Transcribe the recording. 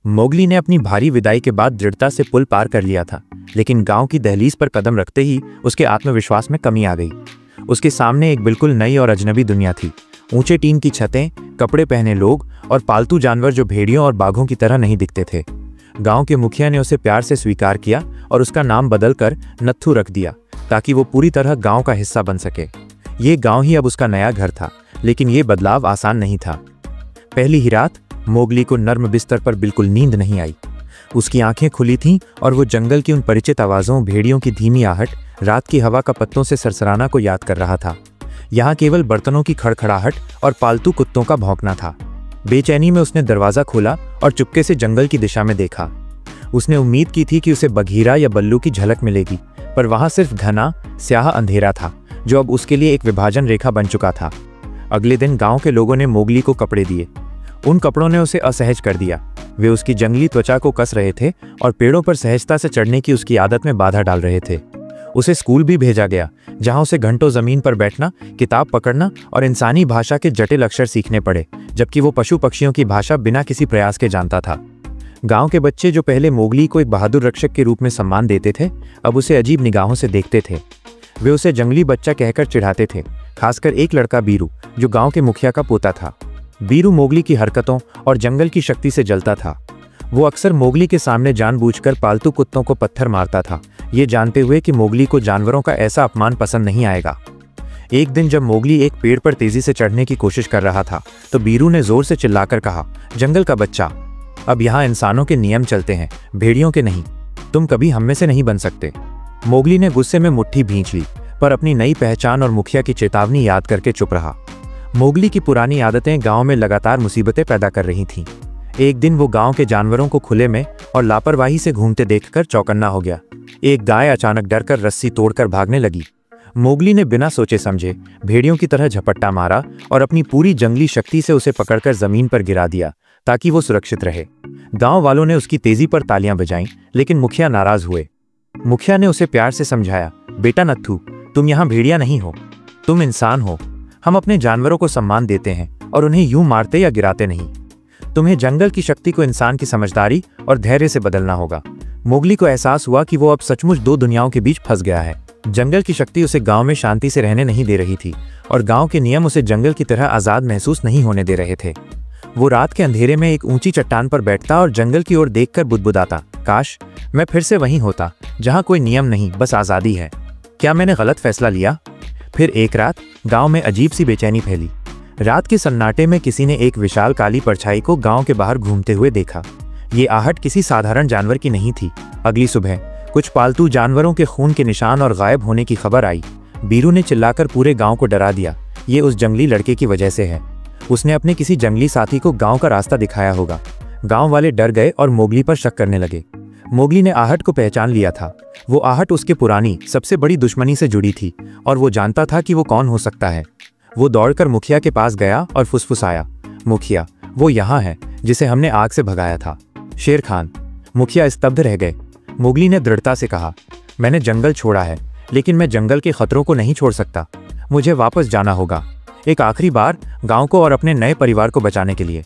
Mowgli ने अपनी भारी विदाई के बाद दृढ़ता से पुल पार कर लिया था, लेकिन गांव की दहलीज पर कदम रखते ही उसके आत्मविश्वास में कमी आ गई। उसके सामने एक बिल्कुल नई और अजनबी दुनिया थी। ऊंचे टीन की छतें, कपड़े पहने लोग और पालतू जानवर जो भेड़ियों और बाघों की तरह नहीं दिखते थे। गांव के मुखिया ने उसे प्यार से स्वीकार किया और उसका नाम बदलकर नत्थू रख दिया, ताकि वो पूरी तरह गांव का हिस्सा बन सके। ये गांव ही अब उसका नया घर था, लेकिन ये बदलाव आसान नहीं था। पहली ही रात मोगली को नर्म बिस्तर पर बिल्कुल नींद नहीं आई। उसकी आंखें खुली थीं और वो जंगल की उन परिचित आवाज़ों, भेड़ियों की धीमी आहट, रात की हवा का पत्तों से सरसराना को याद कर रहा था। यहाँ केवल बर्तनों की खड़खड़ाहट और पालतू कुत्तों का भौंकना था। बेचैनी में उसने दरवाज़ा खोला और चुपके से जंगल की दिशा में देखा। उसने उम्मीद की थी कि उसे बघीरा या बल्लू की झलक मिलेगी, पर वहाँ सिर्फ घना स्याह अंधेरा था, जो अब उसके लिए एक विभाजन रेखा बन चुका था। अगले दिन गांव के लोगों ने मोगली को कपड़े दिए। उन कपड़ों ने उसे असहज कर दिया। वे उसकी जंगली त्वचा को कस रहे थे और पेड़ों पर सहजता से चढ़ने की उसकी आदत में बाधा डाल रहे थे। उसे स्कूल भी भेजा गया, जहां उसे घंटों जमीन पर बैठना, किताब पकड़ना और इंसानी भाषा के जटिल अक्षर सीखने पड़े, जबकि वो पशु पक्षियों की भाषा बिना किसी प्रयास के जानता था। गांव के बच्चे जो पहले मोगली को एक बहादुर रक्षक के रूप में सम्मान देते थे, अब उसे अजीब निगाहों से देखते थे। वे उसे जंगली बच्चा कहकर चिढ़ाते थे, खासकर एक लड़का बीरू, जो गांव के मुखिया का पोता था। बीरू मोगली की हरकतों और जंगल की शक्ति से जलता था। वो अक्सर मोगली के सामने जानबूझकर पालतू कुत्तों को पत्थर मारता था, ये जानते हुए कि मोगली को जानवरों का ऐसा अपमान पसंद नहीं आएगा। एक दिन जब मोगली एक पेड़ पर तेजी से चढ़ने की कोशिश कर रहा था, तो बीरू ने जोर से चिल्लाकर कहा, जंगल का बच्चा, अब यहाँ इंसानों के नियम चलते हैं, भेड़ियों के नहीं। तुम कभी हम में से नहीं बन सकते। मोगली ने गुस्से में मुट्ठी भींच ली, पर अपनी नई पहचान और मुखिया की चेतावनी याद करके चुप रहा। मोगली की पुरानी आदतें गांव में लगातार मुसीबतें पैदा कर रही थीं। एक दिन वो गांव के जानवरों को खुले में और लापरवाही से घूमते देखकर चौकन्ना हो गया। एक गाय अचानक डरकर रस्सी तोड़कर भागने लगी। मोगली ने बिना सोचे समझे भेड़ियों की तरह झपट्टा मारा और अपनी पूरी जंगली शक्ति से उसे पकड़कर जमीन पर गिरा दिया, ताकि वो सुरक्षित रहे। गांव वालों ने उसकी तेजी पर तालियां बजाईं, लेकिन मुखिया नाराज हुए। मुखिया ने उसे प्यार से समझाया, बेटा नत्थू, तुम यहाँ भेड़िया नहीं हो, तुम इंसान हो। हम अपने जानवरों को सम्मान देते हैं और उन्हें यूं मारते या गिराते नहीं। तुम्हें जंगल की शक्ति को इंसान की समझदारी और धैर्य से बदलना होगा। मोगली को एहसास हुआ कि वो अब सचमुच दो दुनियाओं के बीच फंस गया है। जंगल की शक्ति उसे गांव में शांति से रहने नहीं दे रही थी, और गांव के नियम उसे जंगल की तरह आज़ाद महसूस नहीं होने दे रहे थे। वो रात के अंधेरे में एक ऊंची चट्टान पर बैठता और जंगल की ओर देखकर बुदबुदाता, काश मैं फिर से वहीं होता, जहां कोई नियम नहीं, बस आज़ादी है। क्या मैंने गलत फैसला लिया? फिर एक रात गांव में अजीब सी बेचैनी फैली। रात के सन्नाटे में किसी ने एक विशाल काली परछाई को गांव के बाहर घूमते हुए देखा। ये आहट किसी साधारण जानवर की नहीं थी। अगली सुबह कुछ पालतू जानवरों के खून के निशान और गायब होने की खबर आई। बीरू ने चिल्लाकर पूरे गांव को डरा दिया, ये उस जंगली लड़के की वजह से है। उसने अपने किसी जंगली साथी को गांव का रास्ता दिखाया होगा। गांव वाले डर गए और मोगली पर शक करने लगे। मोगली ने आहट को पहचान लिया था। वो आहट उसके पुरानी सबसे बड़ी दुश्मनी से जुड़ी थी, और वो जानता था कि वो कौन हो सकता है। वो दौड़कर मुखिया के पास गया और फुसफुसाया, मुखिया, वो यहाँ है जिसे हमने आग से भगाया था, शेर खान। मुखिया स्तब्ध रह गए। मोगली ने दृढ़ता से कहा, मैंने जंगल छोड़ा है, लेकिन मैं जंगल के खतरों को नहीं छोड़ सकता। मुझे वापस जाना होगा, एक आखिरी बार गांव को और अपने नए परिवार को बचाने के लिए।